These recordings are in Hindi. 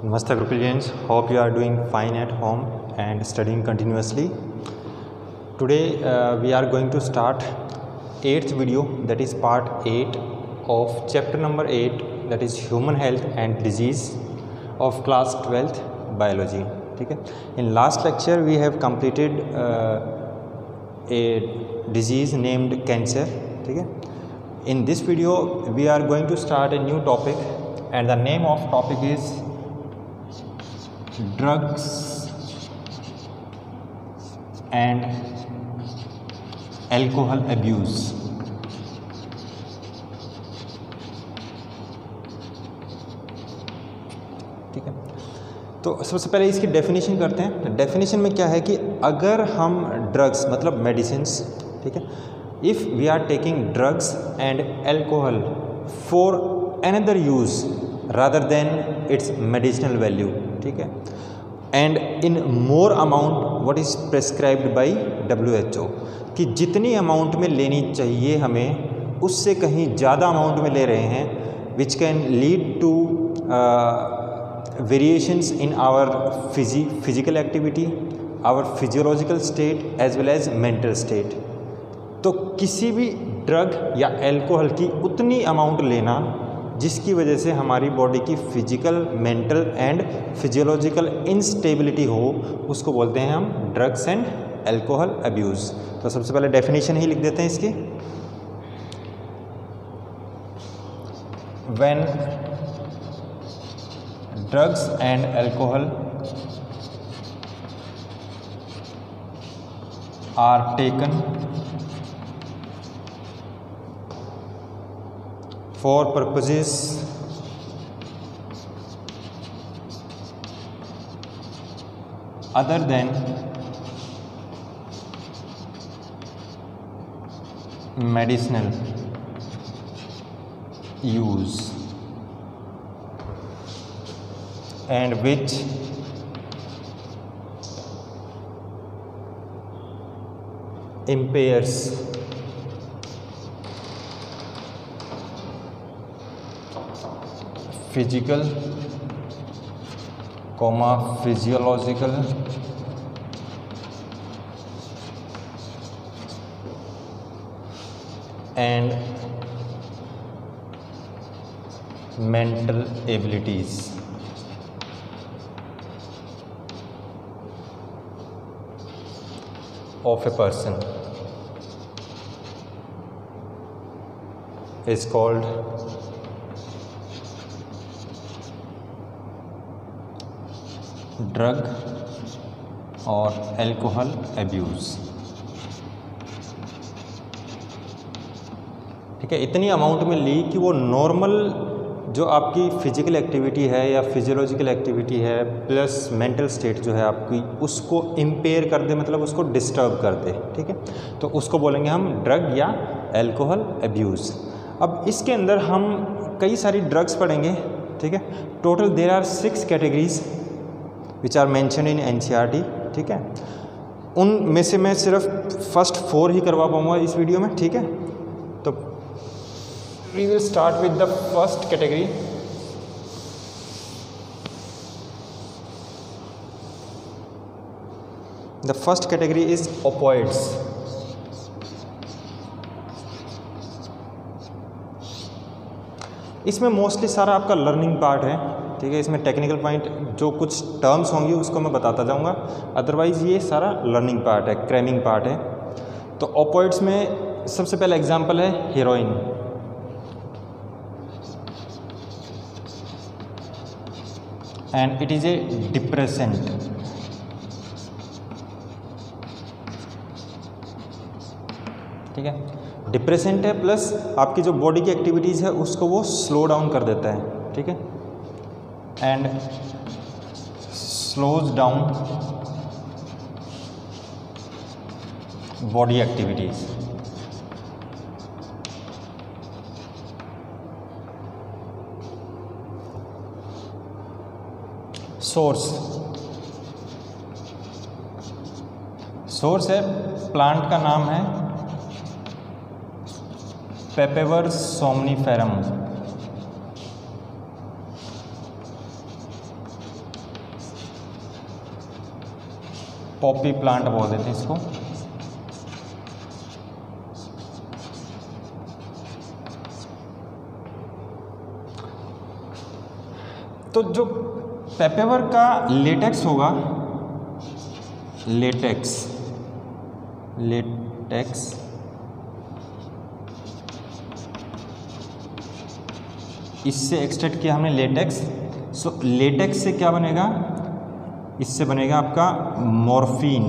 Namaste group students, hope you are doing fine at home and studying continuously. Today we are going to start 8th video, that is part 8 of chapter number 8, that is human health and disease of class 12th biology. ठीक है. In last lecture we have completed a disease named cancer. ठीक है. In this video we are going to start a new topic and the name of topic is drugs and alcohol abuse. ठीक है. तो सबसे पहले इसकी डेफिनेशन करते हैं. डेफिनेशन में क्या है कि अगर हम ड्रग्स मतलब मेडिसिन्स, ठीक है, if we are taking drugs and alcohol for another use rather than its medicinal value, ठीक है, and in more amount what is prescribed by WHO, कि जितनी अमाउंट में लेनी चाहिए हमें उससे कहीं ज़्यादा अमाउंट में ले रहे हैं, which can lead to variations in our physical activity, our physiological state as well as mental state. तो किसी भी ड्रग या एल्कोहल की उतनी अमाउंट लेना जिसकी वजह से हमारी बॉडी की physical, mental and physiological instability हो, उसको बोलते हैं हम ड्रग्स एंड एल्कोहल अब्यूज़. तो सबसे पहले डेफिनेशन ही लिख देते हैं इसकी. When drugs and alcohol are taken for purposes other than medicinal use and which impairs physical, physiological and mental abilities. Of a person is called drug और एल्कोहल अब्यूज़. ठीक है. इतनी अमाउंट में ली कि वो नॉर्मल जो आपकी फ़िज़िकल एक्टिविटी है या फिजियोलॉजिकल एक्टिविटी है प्लस मेंटल स्टेट जो है आपकी, उसको इम्पेयर कर दे, मतलब उसको डिस्टर्ब कर दे. ठीक है. तो उसको बोलेंगे हम ड्रग या एल्कोहल अब्यूज़. अब इसके अंदर हम कई सारी ड्रग्स पढ़ेंगे. ठीक है. Total there are 6 categories which are mention in NCERT. ठीक है. उनमें से मैं सिर्फ फर्स्ट 4 ही करवा पाऊँगा इस वीडियो में. ठीक है. तो we will start with the first category. The first category is opioids. इसमें मोस्टली सारा आपका लर्निंग पार्ट है. ठीक है. इसमें टेक्निकल पॉइंट जो कुछ टर्म्स होंगी उसको मैं बताता जाऊंगा, अदरवाइज़ ये सारा लर्निंग पार्ट है, क्रैमिंग पार्ट है. तो ओपियोइड्स में सबसे पहला एग्जांपल है heroin. And it is a depressant. ठीक है. डिप्रेसेंट है प्लस आपकी जो बॉडी की एक्टिविटीज़ है उसको वो स्लो डाउन कर देता है. ठीक है. And slows down body activities. Source है, प्लांट का नाम है पेपेवर सोमनीफेरम. पॉपी प्लांट बोल देते हैं इसको। तो जो पेपेवर का लेटेक्स होगा, लेटेक्स इससे एक्सट्रैक्ट किया हमने लेटेक्स। सो लेटेक्स से क्या बनेगा, इससे बनेगा आपका मॉर्फिन।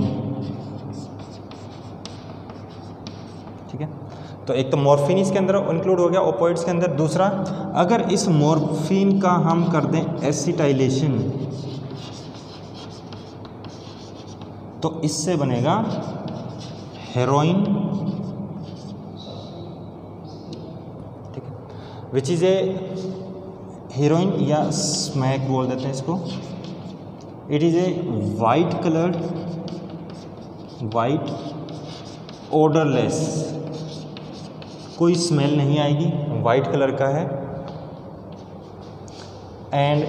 ठीक है, तो एक तो मॉर्फिन इसके अंदर इंक्लूड हो गया ओपियोइड्स के अंदर। दूसरा, अगर इस मॉर्फिन का हम कर दें एसिटाइलेशन तो इससे बनेगा हेरोइन। ठीक है, विच इज ए हेरोइन या स्मैक बोल देते हैं इसको। It is a white coloured, white odourless, कोई स्मेल नहीं आएगी, वाइट कलर का है। And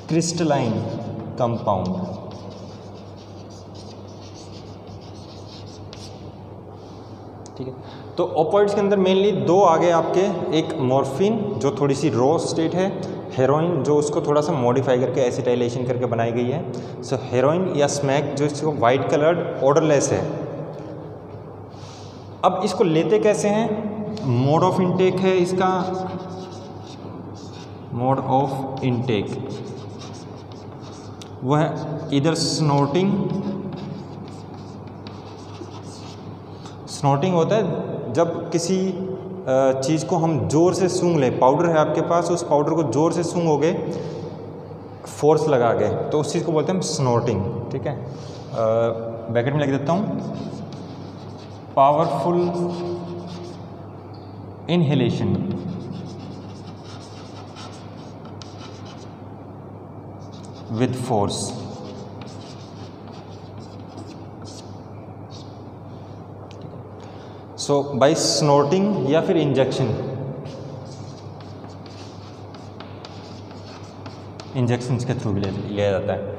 crystalline compound. ठीक है, तो ओपियोइड्स के अंदर मेनली दो आ गए आपके, एक मॉर्फिन जो थोड़ी सी रॉ स्टेट है, हेरोइन जो उसको थोड़ा सा मॉडिफाई करके एसिटाइलेशन करके बनाई गई है। सो हेरोइन या स्मैक जो इसको वाइट कलर्ड ओडरलेस है। अब इसको लेते कैसे हैं, मोड ऑफ इनटेक है इसका, मोड ऑफ इनटेक वह है इधर स्नोटिंग। स्नोटिंग होता है जब किसी चीज़ को हम ज़ोर से सूंघ लें। पाउडर है आपके पास, उस पाउडर को ज़ोर से सूंघोगे, फोर्स लगा के, तो उस चीज़ को बोलते हैं हम स्नोटिंग। ठीक है, ब्रैकेट में लिख देता हूँ, powerful inhalation with force. So by snorting या फिर इंजेक्शन, इंजेक्शंस के थ्रू भी लिया जाता है।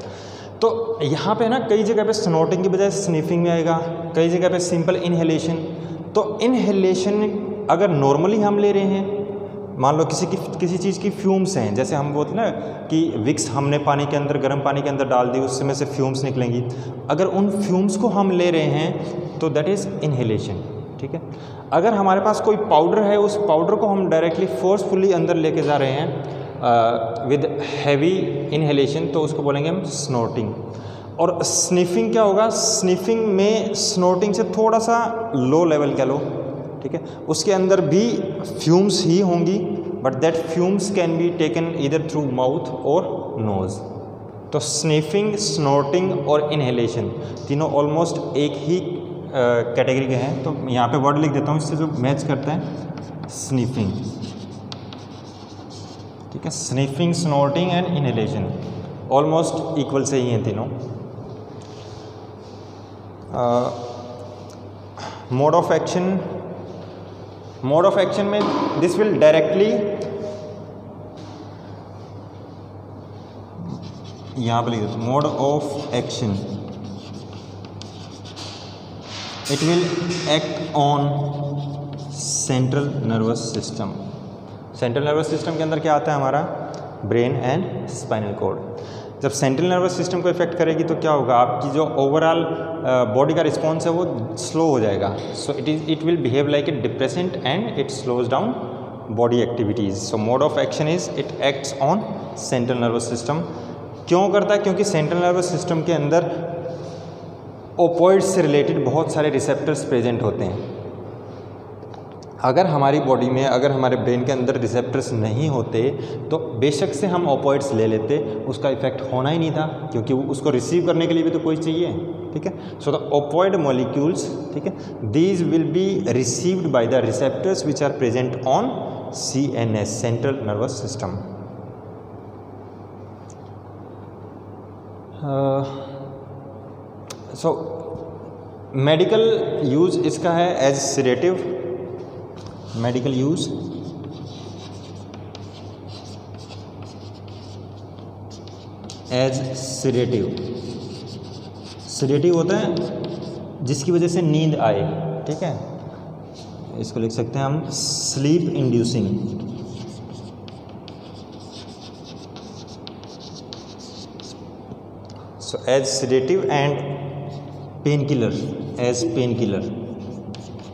तो यहाँ पे ना कई जगह पे स्नोटिंग की बजाय स्निफिंग में आएगा, कई जगह पे सिंपल इनहेलेशन। तो इनहेलेशन अगर नॉर्मली हम ले रहे हैं, मान लो किसी चीज़ की फ्यूम्स हैं, जैसे हम बोलते ना कि विक्स हमने पानी के अंदर, गर्म पानी के अंदर डाल दी, उसमें से फ्यूम्स निकलेंगी। अगर उन फ्यूम्स को हम ले रहे हैं तो दैट इज़ इनहेलेशन। ठीक है, अगर हमारे पास कोई पाउडर है, उस पाउडर को हम डायरेक्टली फोर्सफुली अंदर लेके जा रहे हैं विद हैवी इनहेलेशन, तो उसको बोलेंगे हम स्नोटिंग। और स्निफिंग क्या होगा, स्निफिंग में स्नोटिंग से थोड़ा सा लो लेवल कह लो। ठीक है, उसके अंदर भी फ्यूम्स ही होंगी, but that fumes can be taken इधर थ्रू माउथ और नोज़। तो स्निफिंग, स्नोटिंग और इनहेलेशन तीनों ऑलमोस्ट एक ही कैटेगरी के हैं। तो यहाँ पे वर्ड लिख देता हूँ, इससे जो मैच करता है, स्निफिंग। ठीक है, sniffing, snorting and inhalation almost equal से ही हैं तीनों। Mode of action, mode of action में दिस विल डायरेक्टली, यहाँ पर लिख देता हूँ, mode of action, it will act on central nervous system. Central nervous system के अंदर क्या आता है हमारा, ब्रेन एंड स्पाइनल कॉर्ड। जब सेंट्रल नर्वस सिस्टम को इफेक्ट करेगी तो क्या होगा, आपकी जो ओवरऑल बॉडी का रिस्पॉन्स है वो स्लो हो जाएगा। So it will behave like a depressant and it slows down body activities. So mode of action is it acts on central nervous system. क्यों करता है, क्योंकि सेंट्रल नर्वस सिस्टम के अंदर ओपियोइड्स से रिलेटेड बहुत सारे रिसेप्टर्स प्रेजेंट होते हैं। अगर हमारी बॉडी में, अगर हमारे ब्रेन के अंदर रिसेप्टर्स नहीं होते तो बेशक से हम ओपियोइड्स ले लेते, उसका इफेक्ट होना ही नहीं था, क्योंकि उसको रिसीव करने के लिए भी तो कोई चाहिए। ठीक है, सो द ओपियोइड मॉलिक्यूल्स, ठीक है, these will be received by the receptors which are present on CNS, central nervous system. So medical use इसका है as sedative, medical use as sedative. Sedative होता है जिसकी वजह से नींद आए, ठीक है, इसको लिख सकते हैं हम sleep inducing. So as sedative and pain killer, as pain killer,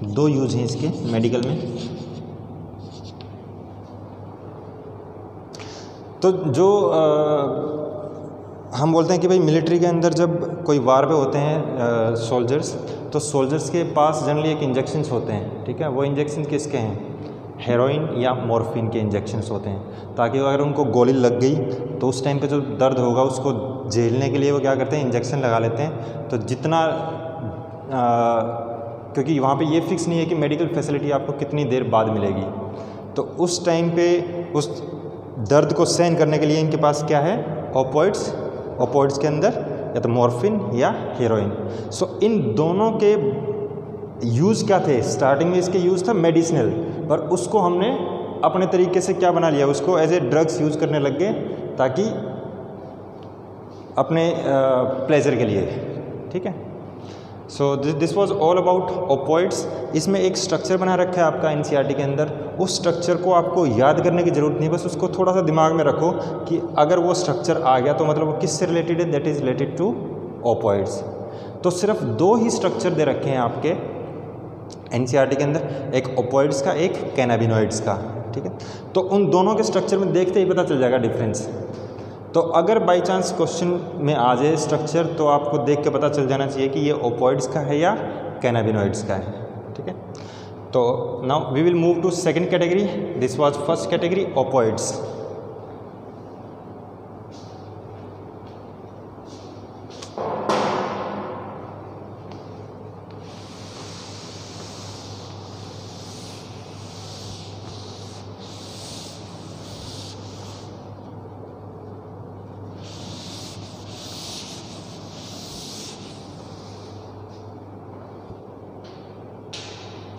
दो यूज हैं इसके मेडिकल में। तो जो हम बोलते हैं कि भाई मिलिट्री के अंदर जब कोई वार पे होते हैं सोल्जर्स, तो सोल्जर्स के पास जनरली एक इंजेक्शंस होते हैं, ठीक है, वो इंजेक्शन किसके हैं, हेरोइन या मॉर्फिन के इंजेक्शंस होते हैं, ताकि अगर उनको गोली लग गई तो उस टाइम पे जो दर्द होगा उसको झेलने के लिए वो क्या करते हैं, इंजेक्शन लगा लेते हैं। तो जितना क्योंकि वहाँ पे ये फिक्स नहीं है कि मेडिकल फैसिलिटी आपको कितनी देर बाद मिलेगी, तो उस टाइम पे उस दर्द को सहन करने के लिए इनके पास क्या है, ओपियोइड्स, ओपियोइड्स के अंदर या तो मॉर्फिन या हेरोइन। सो इन दोनों के यूज़ क्या थे, स्टार्टिंग में इसके यूज़ था मेडिसिनल, पर उसको हमने अपने तरीके से क्या बना लिया, उसको एज ए ड्रग्स यूज़ करने लग गए ताकि अपने प्लेजर के लिए, ठीक है। So this was all about opioids. इसमें एक स्ट्रक्चर बना रखा है आपका एनसीईआरटी के अंदर, उस स्ट्रक्चर को आपको याद करने की ज़रूरत नहीं, बस उसको थोड़ा सा दिमाग में रखो कि अगर वो स्ट्रक्चर आ गया तो मतलब वो किससे रिलेटेड है, that is related to opioids. तो सिर्फ दो ही स्ट्रक्चर दे रखे हैं आपके एनसीईआरटी के अंदर, एक ओपियोइड्स का, एक कैनाबिनॉइड्स का, ठीक है। तो उन दोनों के स्ट्रक्चर में देखते ही पता चल जाएगा डिफरेंस। तो अगर बाई चांस क्वेश्चन में आ जाए स्ट्रक्चर, तो आपको देख के पता चल जाना चाहिए कि ये ओपियोइड्स का है या कैनाबिनॉइड्स का है, ठीक है। तो now we will move to second category. This was first category, opioids.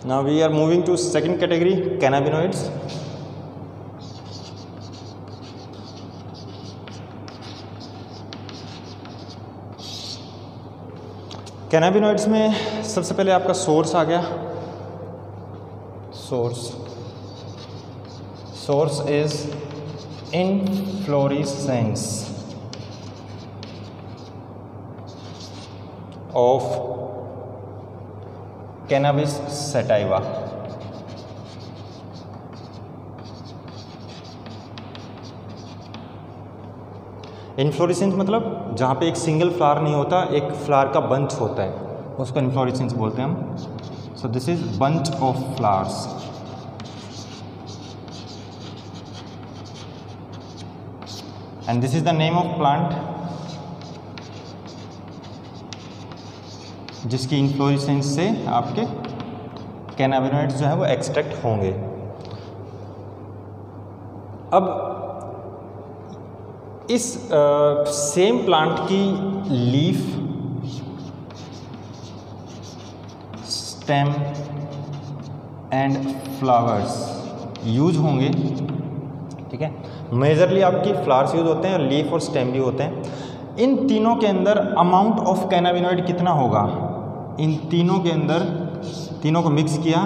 Now we are moving to second category, cannabinoids. Cannabinoids में सबसे पहले आपका सोर्स आ गया। Source is inflorescence of cannabis sativa. Inflorescence मतलब जहाँ पे एक सिंगल फ्लावर नहीं होता, एक फ्लावर का बंच होता है, उसको इनफ्लोरेसेंस बोलते हैं हम। So this is bunch of flowers. And this is the name of plant जिसकी इन्फ्लोरेसेंस से आपके कैनाबिनॉइड्स जो है वो एक्सट्रैक्ट होंगे। अब इस सेम प्लांट की leaf, stem and flowers use होंगे, ठीक है। मेजरली आपकी फ्लावर्स यूज होते हैं और लीफ और स्टेम भी होते हैं। इन तीनों के अंदर अमाउंट ऑफ कैनाबिनॉइड कितना होगा, इन तीनों के अंदर, तीनों को मिक्स किया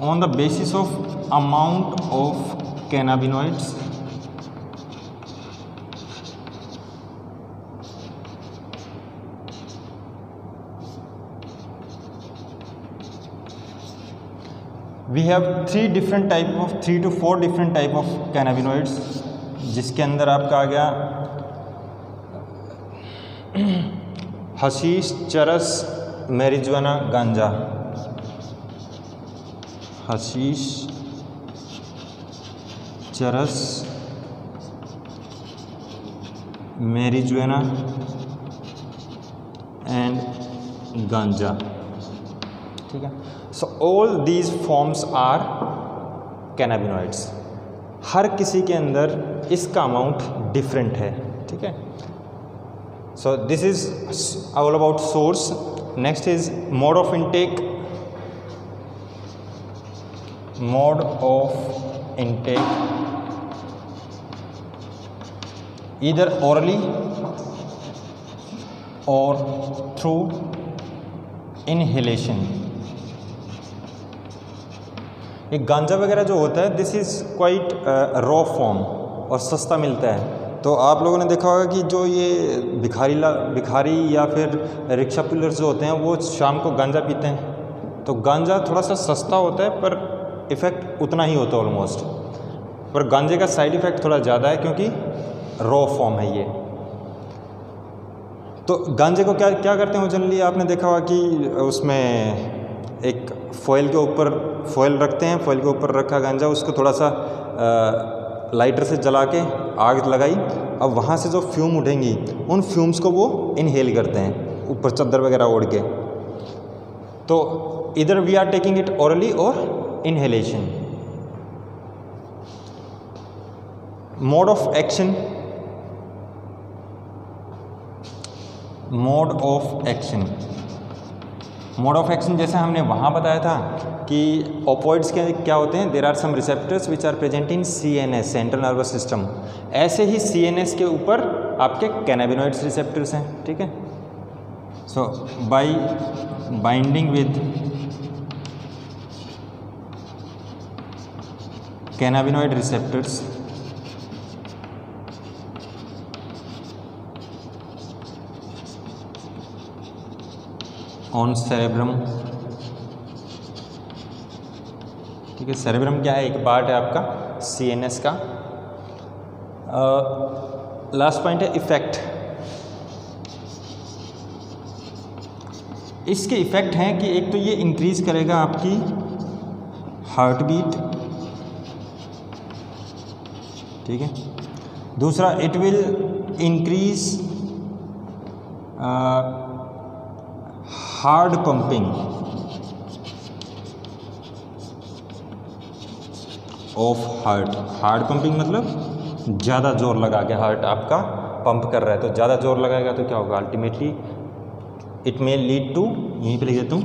on the basis of amount of cannabinoids, we have 3 to 4 different type of cannabinoids, जिसके अंदर आपका आ गया हशीश, चरस, मैरिजुआना, गांजा। हशीश, चरस, मैरिजुआना एंड गांजा, ठीक है। So all these forms are cannabinoids. हर किसी के अंदर इसका अमाउंट डिफरेंट है, ठीक है। So this is all about source. Next is mode of intake. Mode of intake, either orally और थ्रू इनहेलेशन। ये गांजा वगैरह जो होता है this is quite raw form और सस्ता मिलता है। तो आप लोगों ने देखा होगा कि जो ये भिखारी या फिर रिक्शा पुलर्स जो होते हैं वो शाम को गांजा पीते हैं। तो गांजा थोड़ा सा सस्ता होता है पर इफ़ेक्ट उतना ही होता है ऑलमोस्ट, पर गांजे का साइड इफ़ेक्ट थोड़ा ज़्यादा है क्योंकि रॉ फॉर्म है ये। तो गांजे को क्या क्या करते हैं जनरली आपने देखा होगा कि उसमें एक फॉइल के ऊपर फॉइल रखते हैं, फॉइल के ऊपर रखा गांजा उसको थोड़ा सा लाइटर से जला के आग लगाई, अब वहाँ से जो फ्यूम उठेंगी उन फ्यूम्स को वो इनहेल करते हैं ऊपर चादर वगैरह ओढ़ के। तो इधर we are taking it orally और inhalation. Mode of action, mode of action, mode of action जैसे हमने वहाँ बताया था कि ओपियोइड्स के क्या होते हैं, there are some receptors which are present in CNS central nervous system. ऐसे ही CNS के ऊपर आपके कैनाबिनॉइड्स रिसेप्टर्स हैं, ठीक है। So by binding with cannabinoid receptors on cerebrum, ठीक है। सेरेब्रम क्या है, एक पार्ट है आपका CNS का। लास्ट पॉइंट है इफेक्ट। इसके इफेक्ट हैं कि एक तो ये इंक्रीज करेगा आपकी हार्ट बीट, ठीक है। दूसरा it will increase hard pumping of heart. Hard pumping मतलब ज़्यादा जोर लगा के हार्ट आपका पंप कर रहा है, तो ज़्यादा जोर लगाएगा तो क्या होगा, ultimately it may lead to, यहीं पे लिख देता हूँ,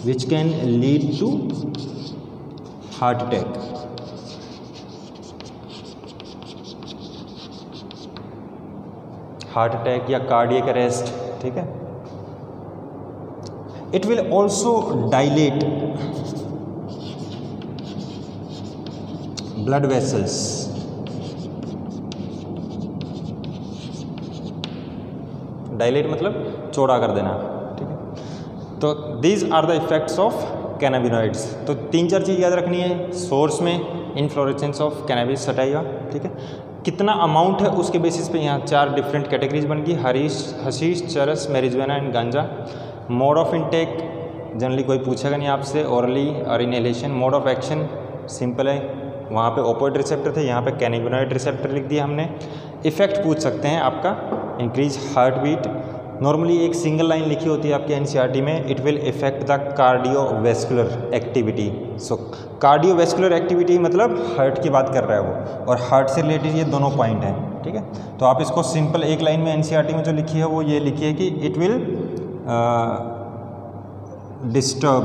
which can lead to heart attack. Heart attack या कार्डियक अरेस्ट, ठीक है। It will also dilate blood vessels. Dilate मतलब चौड़ा कर देना, ठीक है। तो these are the effects of cannabinoids. तो 3-4 चीज़ याद रखनी है सोर्स में, इनफ्लोरेसेंस ऑफ कैनाबिस सटाइवा, ठीक है। कितना अमाउंट है उसके बेसिस पे यहाँ 4 डिफरेंट कैटेगरीज बन गई, हशीश, चरस, मैरिजुआना एंड गांजा। मोड ऑफ इनटेक जनरली कोई पूछेगा नहीं आपसे, ओरली और inhalation. Mode of action simple है, वहाँ पे ओपियोइड रिसेप्टर थे, यहाँ पे कैनाबिनॉइड रिसेप्टर लिख दिया हमने। इफेक्ट पूछ सकते हैं आपका, इंक्रीज हार्ट बीट। नॉर्मली एक सिंगल लाइन लिखी होती है आपके NCERT में, it will effect the cardiovascular activity. So cardiovascular activity मतलब हार्ट की बात कर रहा है वो, और हार्ट से रिलेटेड ये दोनों पॉइंट हैं, ठीक है। तो आप इसको सिंपल एक लाइन में NCERT में जो लिखी है वो ये लिखी है कि it will disturb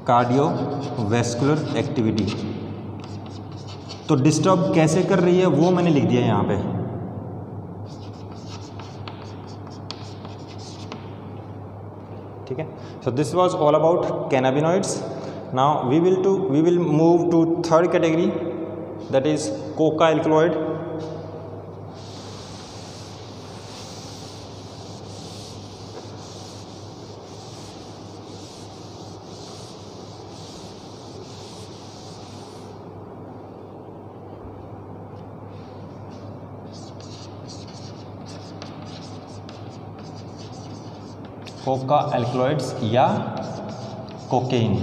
cardiovascular activity. तो डिस्टर्ब कैसे कर रही है वो मैंने लिख दिया यहाँ पे, ठीक है। So this was all about cannabinoids. Now we will move to third category, that is coca alkaloid. Coca alkaloids या कोकेन।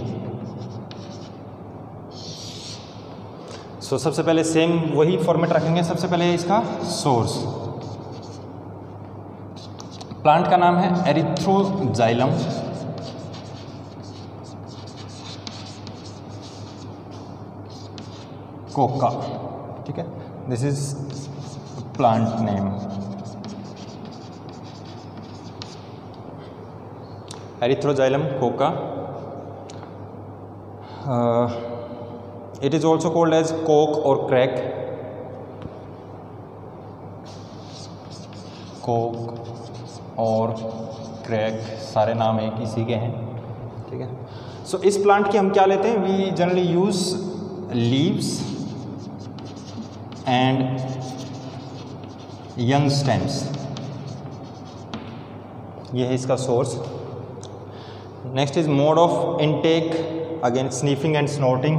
सो सबसे पहले सेम वही फॉर्मेट रखेंगे। सबसे पहले इसका सोर्स, प्लांट का नाम है एरिथ्रोजाइलम, कोका, ठीक है। This is plant name Erythroxylum Coca. It is also called as coke or crack. Coke और क्रैक सारे नाम एक इसी के हैं, ठीक है। सो इस प्लांट की हम क्या लेते हैं, we generally use leaves and young stems, ये है इसका source. Next is mode of intake, again sniffing and snorting.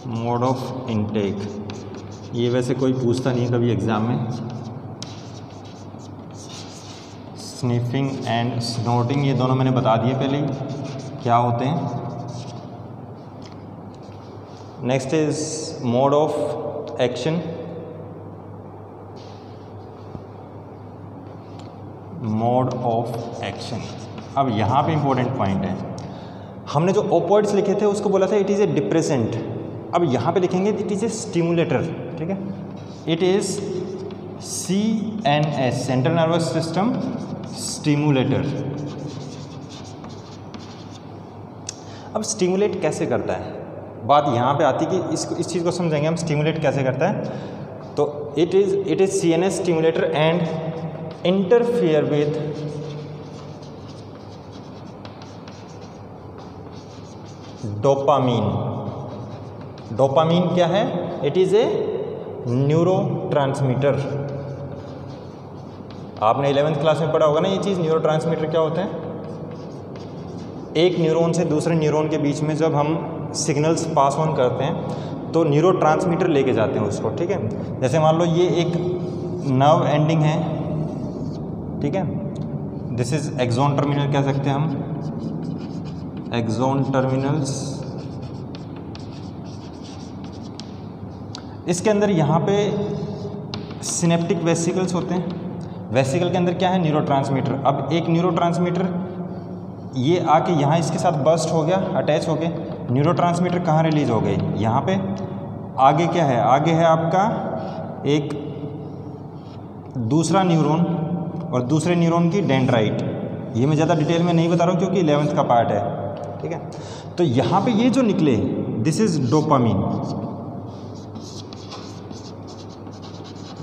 Mode of intake, ये वैसे कोई पूछता नहीं कभी एग्जाम में। स्निफिंग एंड स्नोटिंग ये दोनों मैंने बता दिए पहले ही क्या होते हैं। Next is mode of action. Mode of action, अब यहाँ पे इंपॉर्टेंट पॉइंट है, हमने जो ओपोइड्स लिखे थे उसको बोला था इट इज़ ए डिप्रेसेंट, अब यहाँ पे लिखेंगे इट इज़ ए स्टिमुलेटर, ठीक है। It is CNS, central nervous system stimulator. अब स्टिमुलेट कैसे करता है, बात यहाँ पे आती कि इस चीज़ को समझेंगे हम, स्टिमुलेट कैसे करता है। तो it is CNS stimulator and interfere with dopamine. Dopamine क्या है, इट इज़ ए न्यूरोट्रांसमीटर। आपने 11th क्लास में पढ़ा होगा ना ये चीज़, न्यूरोट्रांसमीटर क्या होता है। एक न्यूरॉन से दूसरे न्यूरॉन के बीच में जब हम सिग्नल्स पास ऑन करते हैं तो न्यूरोट्रांसमीटर लेके जाते हैं उसको, ठीक है। जैसे मान लो ये एक नर्व एंडिंग है, ठीक है, दिस इज एक्सोन टर्मिनल कह सकते हैं हम, एक्सोन टर्मिनल्स। इसके अंदर यहाँ पे सिनेप्टिक वेसिकल्स होते हैं, वेसिकल के अंदर क्या है, न्यूरोट्रांसमीटर। अब एक न्यूरोट्रांसमीटर ये आके यहाँ इसके साथ बर्स्ट हो गया, अटैच हो गए, न्यूरोट्रांसमीटर कहाँ रिलीज हो गए, यहाँ पे। आगे क्या है, आगे है आपका एक दूसरा न्यूरॉन और दूसरे न्यूरॉन की डेंड्राइट। ये मैं ज़्यादा डिटेल में नहीं बता रहा हूँ क्योंकि 11th का पार्ट है, ठीक है। तो यहाँ पे ये जो निकले दिस इज डोपामीन।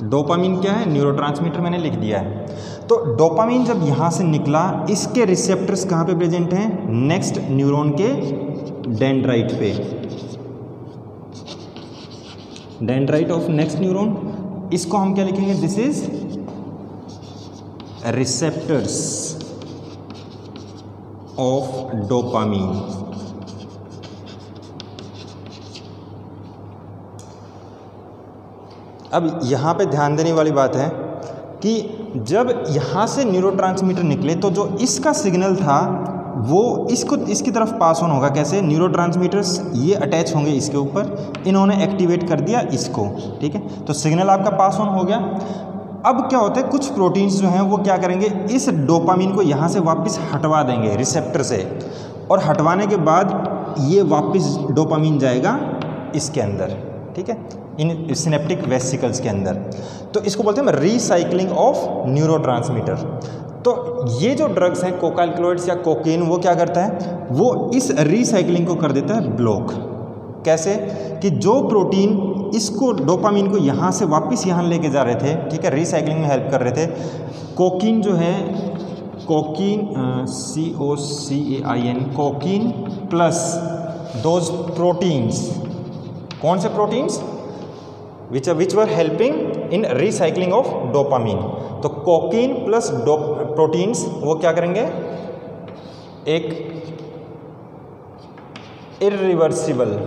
डोपामीन क्या है, न्यूरोट्रांसमीटर मैंने लिख दिया है। तो डोपामीन जब यहाँ से निकला, इसके रिसेप्टर्स कहाँ पे प्रेजेंट हैं, नेक्स्ट न्यूरॉन के डेंड्राइट पे, डेंड्राइट ऑफ नेक्स्ट न्यूरॉन। इसको हम क्या लिखेंगे, this is receptors of dopamine. अब यहाँ पे ध्यान देने वाली बात है कि जब यहाँ से न्यूरोट्रांसमीटर निकले तो जो इसका सिग्नल था वो इसकी तरफ पास ऑन होगा। कैसे, न्यूरोट्रांसमीटर्स ये अटैच होंगे इसके ऊपर, इन्होंने एक्टिवेट कर दिया इसको, ठीक है। तो सिग्नल आपका पास ऑन हो गया। अब क्या होता है, कुछ प्रोटीन्स जो हैं वो क्या करेंगे, इस डोपामीन को यहाँ से वापस हटवा देंगे रिसेप्टर से, और हटवाने के बाद ये वापस डोपामीन जाएगा इसके अंदर, ठीक है, इन सिनेप्टिक वेसिकल्स के अंदर। तो इसको बोलते हैं रीसाइक्लिंग ऑफ न्यूरोट्रांसमीटर। तो ये जो ड्रग्स हैं कोकाइलक्लोइड्स या कोकीन, वो क्या करता है, वो इस रीसाइक्लिंग को कर देता है ब्लॉक। कैसे कि जो प्रोटीन इसको डोपामीन को यहाँ से वापस यहाँ लेके जा रहे थे, ठीक है, रीसाइक्लिंग में हेल्प कर रहे थे, कोकीन जो है, cocaine COCAIN, cocaine plus those proteins, कौन से proteins, which were helping in recycling of dopamine. तो कोकीन प्लस प्रोटीन्स वो क्या करेंगे, एक इरिवर्सिबल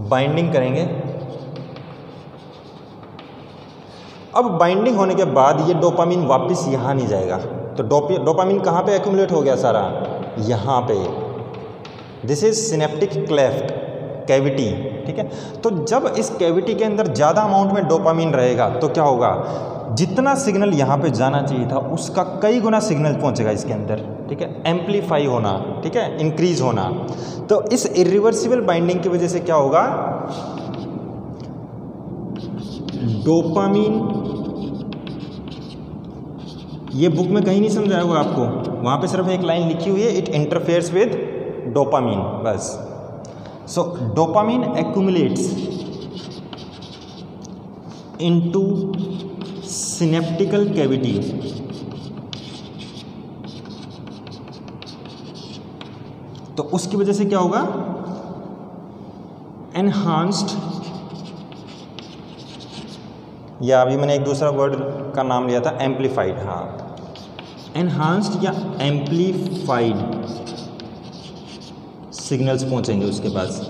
बाइंडिंग करेंगे। अब बाइंडिंग होने के बाद ये डोपामीन वापस यहाँ नहीं जाएगा। तो डोपामीन कहाँ पे एक्यूमुलेट हो गया सारा, यहाँ पे। This is synaptic cleft, cavity, ठीक है। तो जब इस कैविटी के अंदर ज़्यादा अमाउंट में डोपामीन रहेगा तो क्या होगा, जितना सिग्नल यहाँ पे जाना चाहिए था उसका कई गुना सिग्नल पहुँचेगा इसके अंदर, ठीक है, एम्पलीफाई होना, ठीक है, इंक्रीज होना। तो इस इरिवर्सिबल बाइंडिंग की वजह से क्या होगा, डोपामीन, ये बुक में कहीं नहीं समझाया होगा आपको, वहाँ पे सिर्फ एक लाइन लिखी हुई है, इट इंटरफेयर्स विद डोपामीन, बस। सो डोपामीन एक्यूमुलेट्स इनटू सिनेप्टिकल कैविटी, तो उसकी वजह से क्या होगा, एनहांस्ड, या अभी मैंने एक दूसरा वर्ड का नाम लिया था, एम्पलीफाइड, हाँ, एनहांस्ड या एम्पलीफाइड सिग्नल्स पहुंचेंगे उसके पास।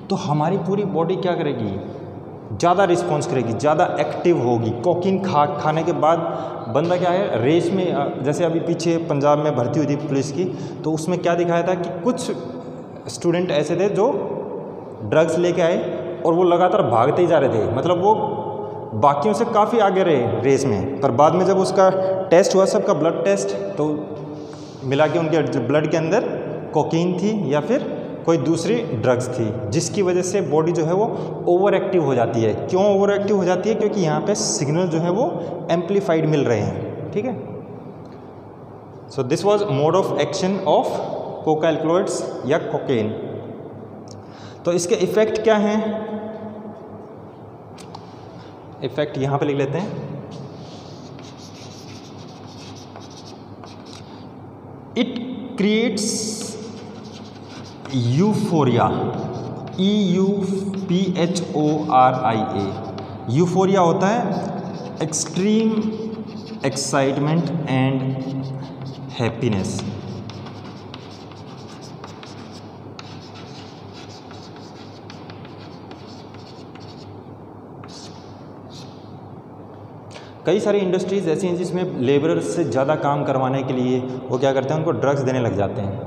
तो हमारी पूरी बॉडी क्या करेगी, ज़्यादा रिस्पॉन्स करेगी, ज़्यादा एक्टिव होगी। कोकीन खाने के बाद बंदा क्या है, रेस में, जैसे अभी पीछे पंजाब में भर्ती हुई थी पुलिस की, तो उसमें क्या दिखाया था कि कुछ स्टूडेंट ऐसे थे जो ड्रग्स लेके आए और वो लगातार भागते ही जा रहे थे, मतलब वो बाकियों से काफ़ी आगे रहे रेस में। पर बाद में जब उसका टेस्ट हुआ, सबका ब्लड टेस्ट, तो मिला कि उनके ब्लड के अंदर कोकीन थी या फिर कोई दूसरी ड्रग्स थी, जिसकी वजह से बॉडी जो है वो ओवर एक्टिव हो जाती है। क्यों ओवर एक्टिव हो जाती है, क्योंकि यहाँ पे सिग्नल जो है वो एम्पलीफाइड मिल रहे हैं, ठीक है। So this was mode of action of Coca alkaloids या कोकेन। तो इसके इफ़ेक्ट क्या हैं, इफ़ेक्ट यहाँ पे लिख लेते हैं। It creates euphoria, EUPHORIA, euphoria होता है एक्सट्रीम एक्साइटमेंट एंड हैप्पीनेस। कई सारी इंडस्ट्रीज़ ऐसी हैं जिसमें लेबरर्स से ज़्यादा काम करवाने के लिए वो क्या करते हैं, उनको ड्रग्स देने लग जाते हैं,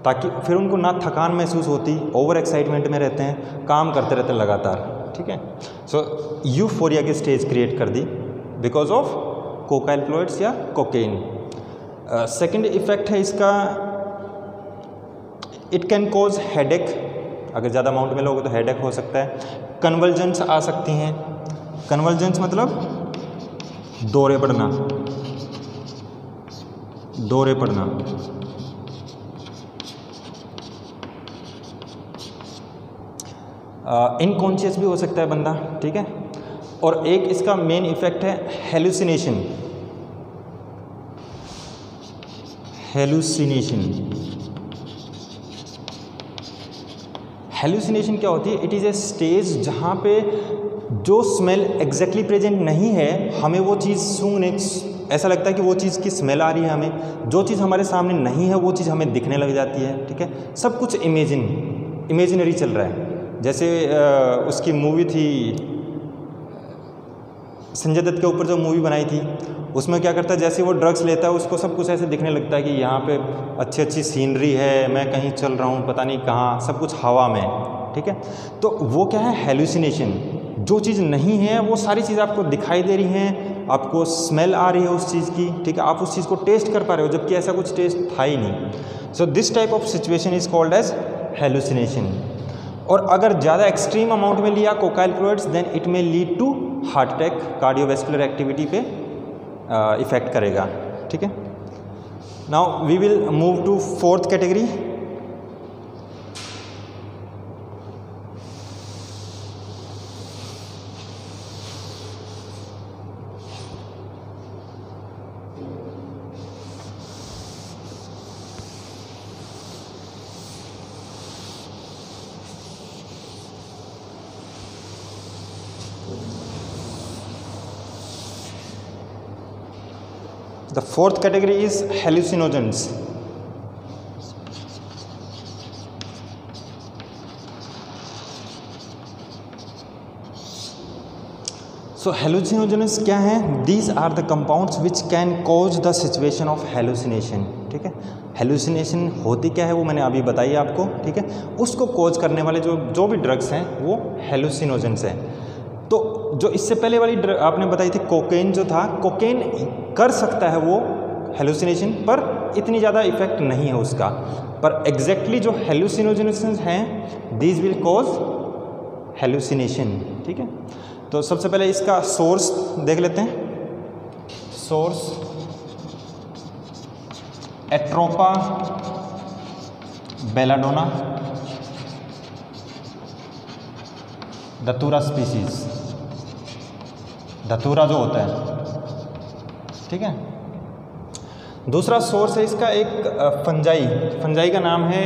ताकि फिर उनको ना थकान महसूस होती, ओवर एक्साइटमेंट में रहते हैं, काम करते रहते हैं लगातार, ठीक है। सो यूफोरिया की स्टेज क्रिएट कर दी बिकॉज ऑफ कोका अल्कलॉइड्स या कोकेन। सेकंड इफेक्ट है इसका, इट कैन कॉज हेडेक, अगर ज़्यादा अमाउंट में लोगे तो हेडेक हो सकता है। कन्वल्जेंस आ सकती हैं, कन्वल्जेंस मतलब दौरे पड़ना, दौरे पड़ना। इनकॉन्शियस भी हो सकता है बंदा, ठीक है। और एक इसका मेन इफेक्ट है हेलुसिनेशन, हेलुसिनेशन। हेलुसिनेशन क्या होती है, इट इज़ ए स्टेज जहाँ पे जो स्मेल एग्जैक्टली प्रेजेंट नहीं है, हमें वो चीज़ सूंघने, ऐसा लगता है कि वो चीज़ की स्मेल आ रही है हमें, जो चीज़ हमारे सामने नहीं है वो चीज़ हमें दिखने लग जाती है, ठीक है। सब कुछ इमेजिनरी चल रहा है। जैसे उसकी मूवी थी संजय दत्त के ऊपर जो मूवी बनाई थी, उसमें क्या करता है, जैसे वो ड्रग्स लेता है उसको सब कुछ ऐसे दिखने लगता है कि यहाँ पे अच्छी अच्छी सीनरी है, मैं कहीं चल रहा हूँ पता नहीं कहाँ, सब कुछ हवा में, ठीक है। तो वो क्या है, हेलुसिनेशन। जो चीज़ नहीं है वो सारी चीज़ आपको दिखाई दे रही हैं, आपको स्मेल आ रही है उस चीज़ की, ठीक है, आप उस चीज़ को टेस्ट कर पा रहे हो जबकि ऐसा कुछ टेस्ट था ही नहीं। So this type of situation is called as hallucination. और अगर ज़्यादा एक्सट्रीम अमाउंट में लिया coca alkaloids, then it may lead to heart attack, cardiovascular activity पे इफेक्ट करेगा, ठीक है। Now we will move to fourth category. The fourth category is hallucinogens. So hallucinogens क्या हैं? These are the compounds which can cause the situation of hallucination. ठीक है, हेलुसिनेशन होती क्या है वो मैंने अभी बताई आपको, ठीक है। उसको कॉज करने वाले जो भी ड्रग्स हैं वो हेलुसिनोजेंस हैं। तो जो इससे पहले वाली आपने बताई थी कोकेन, जो था कोकेन कर सकता है वो हेलुसिनेशन, पर इतनी ज़्यादा इफेक्ट नहीं है उसका। पर एग्जैक्टली जो हेलुसिनोजेंस हैं दीज विल कॉज हेलुसिनेशन, ठीक है। तो सबसे पहले इसका सोर्स देख लेते हैं। सोर्स एट्रोपा बेलाडोना दतूरा स्पीसीज, धतूरा जो होता है, ठीक है। दूसरा सोर्स है इसका एक फंजाई का नाम है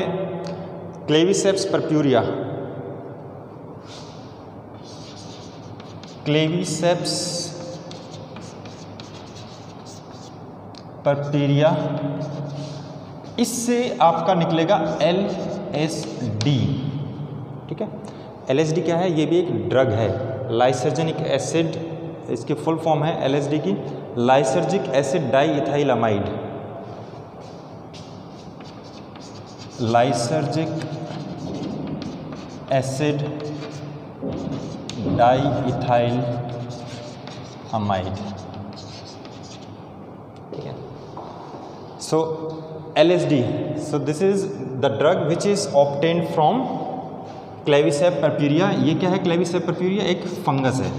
क्लेविसेप्स परप्यूरिया। क्लेविसेप्स परप्यूरिया, इससे आपका निकलेगा LSD, ठीक है। LSD क्या है? ये भी एक ड्रग है, लाइसर्जेनिक एसिड, इसकी फुल फॉर्म है LSD की, लाइसर्जिक एसिड डाइइथाइलामाइड। लाइसर्जिक एसिड डाइइथाइलामाइड, ठीक है। सो LSD, so this is the drug which is obtained from Claviceps purpurea। ये क्या है? Claviceps purpurea एक फंगस है,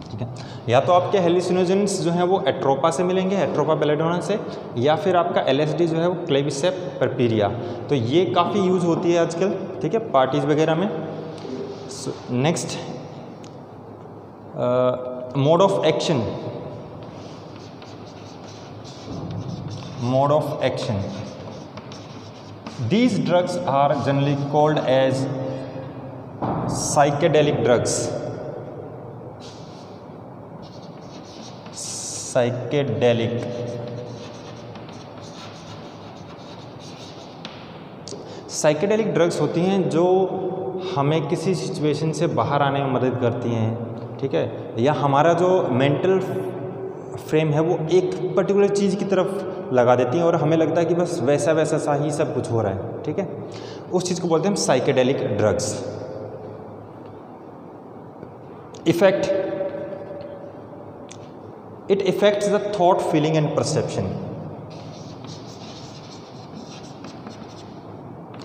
ठीक है। या तो आपके हेलुसिनोजेंस जो हैं वो एट्रोपा से मिलेंगे, एट्रोपा बेलेडोना से, या फिर आपका LSD जो है वो Claviceps purpurea। तो ये काफ़ी यूज़ होती है आजकल, ठीक है, पार्टीज़ वगैरह में। Next mode of action, mode of action. These drugs are generally called as psychedelic drugs. Psychedelic drugs होती हैं जो हमें किसी सिचुएशन से बाहर आने में मदद करती हैं, ठीक है, या हमारा जो मेंटल फ्रेम है वो एक पर्टिकुलर चीज़ की तरफ लगा देती हैं और हमें लगता है कि बस वैसा वैसा सा ही सब कुछ हो रहा है, ठीक है। उस चीज़ को बोलते हैं हम psychedelic drugs. Effect, it effects the thought, feeling and perception.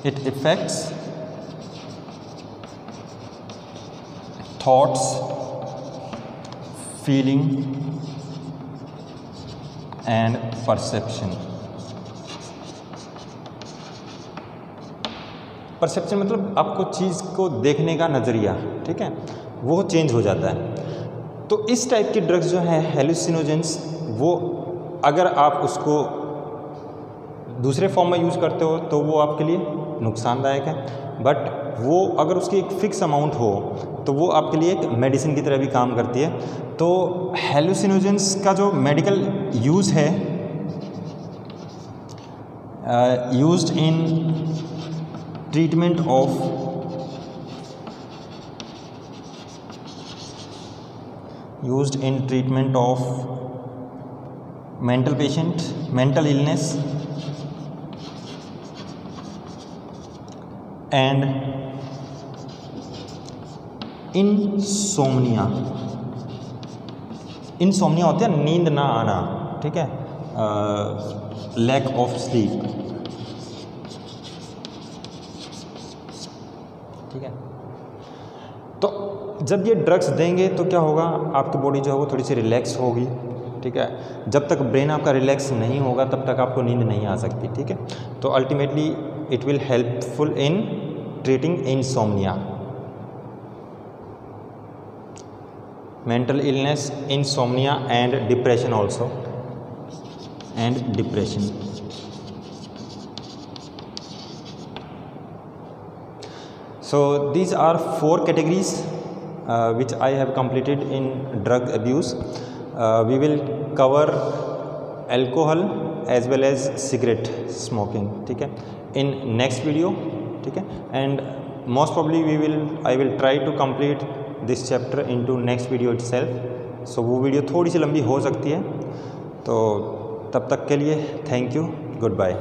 It effects thoughts, feeling and perception. Perception मतलब आपको चीज़ को देखने का नज़रिया, ठीक है, वो चेंज हो जाता है। तो इस टाइप की ड्रग्स जो हैं हेलुसिनोजेंस, वो अगर आप उसको दूसरे फॉर्म में यूज़ करते हो तो वो आपके लिए नुकसानदायक है, बट वो अगर उसकी एक फ़िक्स अमाउंट हो तो वो आपके लिए एक मेडिसिन की तरह भी काम करती है। तो हेलुसिनोजेंस का जो मेडिकल यूज़ है, used in treatment of mental patient, mental illness and insomnia. Insomnia होती है नींद ना आना, ठीक है, लैक ऑफ स्लीप, ठीक है। तो जब ये ड्रग्स देंगे तो क्या होगा, आपकी बॉडी जो है वो थोड़ी सी रिलैक्स होगी, ठीक है। जब तक ब्रेन आपका रिलैक्स नहीं होगा तब तक आपको नींद नहीं आ सकती, ठीक है। तो ultimately it will helpful in treating insomnia, mental illness, insomnia and depression also, and depression. So these are 4 categories which I have completed in drug abuse. We will cover alcohol as well as cigarette smoking, ठीक है, in next video, ठीक है, and most probably I will try to complete this chapter into next video itself. So वो वीडियो थोड़ी सी लंबी हो सकती है, तो तब तक के लिए थैंक यू, गुड बाय।